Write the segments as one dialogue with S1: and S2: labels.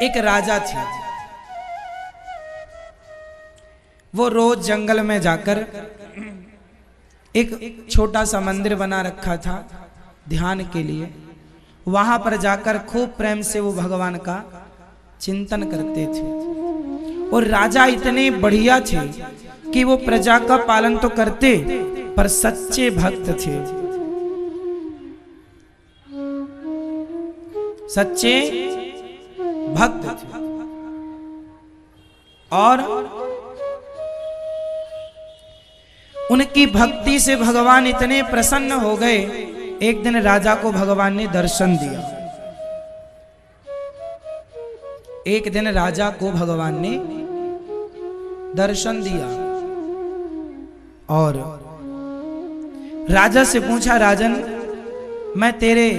S1: एक राजा थे, वो रोज जंगल में जाकर एक छोटा सा मंदिर बना रखा था ध्यान के लिए। वहां पर जाकर खूब प्रेम से वो भगवान का चिंतन करते थे। और राजा इतने बढ़िया थे कि वो प्रजा का पालन तो करते पर सच्चे भक्त थे, सच्चे भक्त थे। और उनकी भक्ति से भगवान इतने प्रसन्न हो गए, एक दिन राजा को भगवान ने दर्शन दिया। एक दिन राजा को भगवान ने दर्शन दिया और राजा से पूछा, राजन मैं तेरे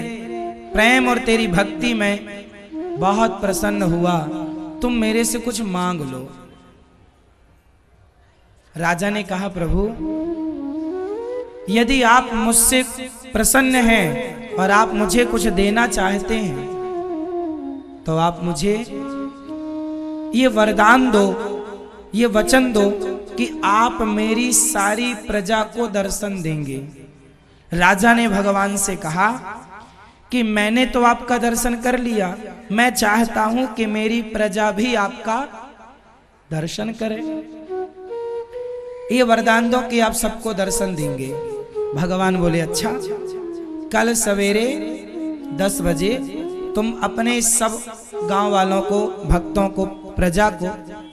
S1: प्रेम और तेरी भक्ति में बहुत प्रसन्न हुआ, तुम मेरे से कुछ मांग लो। राजा ने कहा, प्रभु यदि आप मुझसे प्रसन्न हैं और आप मुझे कुछ देना चाहते हैं तो आप मुझे ये वरदान दो, ये वचन दो कि आप मेरी सारी प्रजा को दर्शन देंगे। राजा ने भगवान से कहा कि मैंने तो आपका दर्शन कर लिया, मैं चाहता हूं कि मेरी प्रजा भी आपका दर्शन करे। ये वरदान दो कि आप सबको दर्शन देंगे। भगवान बोले, अच्छा कल सवेरे 10 बजे तुम अपने सब गांव वालों को, भक्तों को, प्रजा को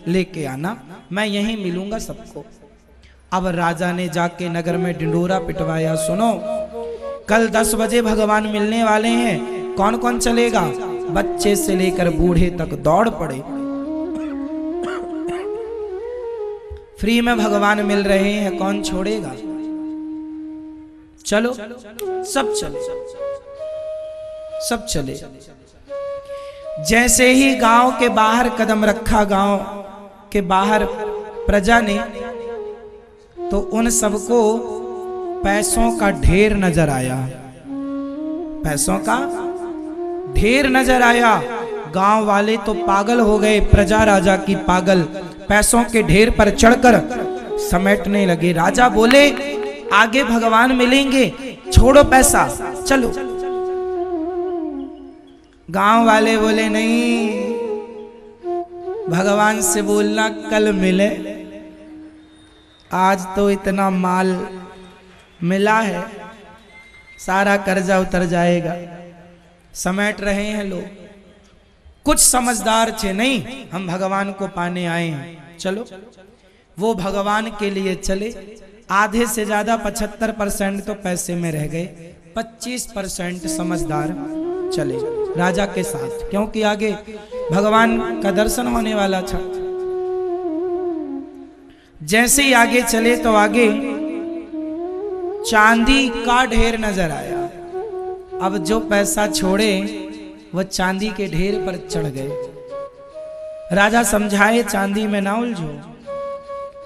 S1: लेके आना, मैं यहीं मिलूंगा सबको। अब राजा ने जाके नगर में ढिंडोरा पिटवाया, सुनो कल 10 बजे भगवान मिलने वाले हैं, कौन कौन चलेगा? बच्चे से लेकर बूढ़े तक दौड़ पड़े। फ्री में भगवान मिल रहे हैं, कौन छोड़ेगा? चलो सब चले, सब चले। जैसे ही गांव के बाहर कदम रखा, गांव के बाहर प्रजा ने, तो उन सबको पैसों का ढेर नजर आया, पैसों का ढेर नजर आया। गांव वाले तो पागल हो गए, प्रजा राजा की पागल, पैसों के ढेर पर चढ़कर समेटने लगे। राजा बोले, आगे भगवान मिलेंगे, छोड़ो पैसा, चलो। गांव वाले बोले, नहीं, भगवान से बोलना कल मिले, आज तो इतना माल मिला है, सारा कर्जा उतर जाएगा। समेट रहे हैं लोग। कुछ समझदार थे, नहीं हम भगवान को पाने आए हैं, चलो। वो भगवान के लिए चले। आधे से ज्यादा 75% तो पैसे में रह गए, 25% समझदार चले राजा के साथ, क्योंकि आगे भगवान का दर्शन होने वाला था। जैसे ही आगे चले तो आगे चांदी का ढेर नजर आया। अब जो पैसा छोड़े वो चांदी के ढेर पर चढ़ गए। राजा समझाए, चांदी में ना उलझो।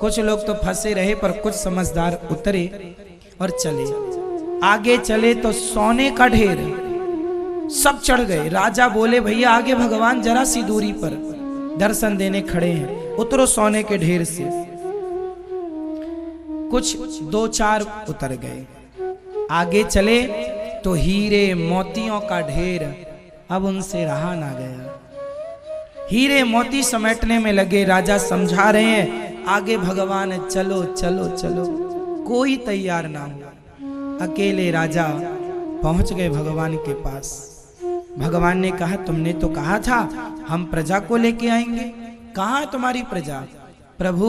S1: कुछ लोग तो फंसे रहे पर कुछ समझदार उतरे और चले। आगे चले तो सोने का ढेर, सब चढ़ गए। राजा बोले, भैया आगे भगवान जरा सी दूरी पर दर्शन देने खड़े हैं, उतरो सोने के ढेर से। कुछ 2-4 उतर गए। आगे चले तो हीरे मोतियों का ढेर, अब उनसे रहा ना गया। हीरे मोती समेटने में लगे। राजा समझा रहे हैं, आगे भगवान, चलो चलो चलो। कोई तैयार ना हुआ। अकेले राजा पहुंच गए भगवान के पास। भगवान ने कहा, तुमने तो कहा था हम प्रजा को लेके आएंगे, कहाँ तुम्हारी प्रजा? प्रभु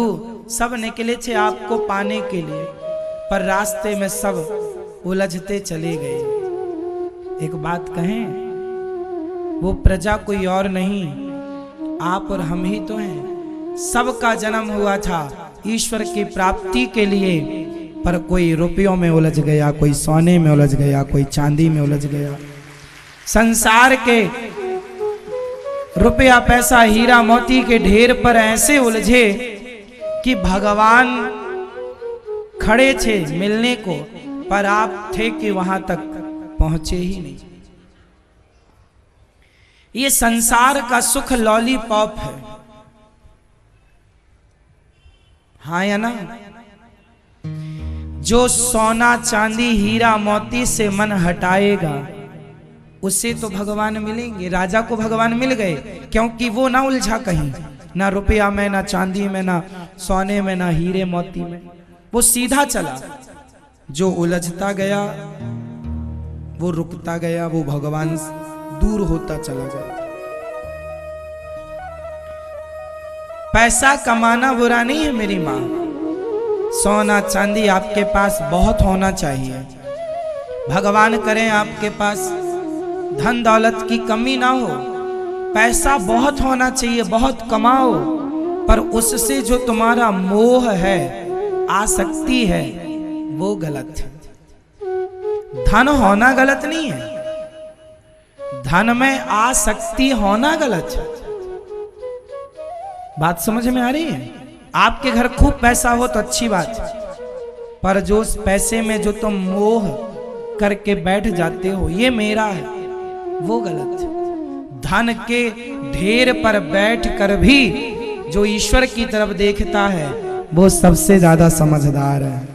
S1: सब निकले थे आपको पाने के लिए, पर रास्ते में सब उलझते चले गए। एक बात कहें, वो प्रजा कोई और नहीं, आप और हम ही तो हैं। सबका जन्म हुआ था ईश्वर की प्राप्ति के लिए, पर कोई रुपयों में उलझ गया, कोई सोने में उलझ गया, कोई चांदी में उलझ गया। संसार के रुपया, पैसा, हीरा मोती के ढेर पर ऐसे उलझे कि भगवान खड़े थे मिलने को, पर आप थे कि वहां तक पहुंचे ही नहीं। ये संसार का सुख लॉलीपॉप है, हाँ या ना। जो सोना चांदी हीरा मोती से मन हटाएगा उससे तो भगवान मिलेंगे। राजा को भगवान मिल गए क्योंकि वो ना उलझा कहीं, ना रुपया में, ना चांदी में, ना सोने में, ना हीरे मोती में, वो सीधा चला। जो उलझता गया वो रुकता गया, वो भगवान दूर होता चला गया। पैसा कमाना बुरा नहीं है मेरी माँ, सोना चांदी आपके पास बहुत होना चाहिए। भगवान करें आपके पास धन दौलत की कमी ना हो, पैसा बहुत होना चाहिए, बहुत कमाओ, पर उससे जो तुम्हारा मोह है, आसक्ति है, वो गलत है। धन होना गलत नहीं है, धन में आसक्ति होना गलत है। बात समझ में आ रही है? आपके घर खूब पैसा हो तो अच्छी बात है, पर जो उस पैसे में जो तुम मोह करके बैठ जाते हो, ये मेरा है, वो गलत है। धन के ढेर पर बैठ कर भी जो ईश्वर की तरफ देखता है वो सबसे ज्यादा समझदार है।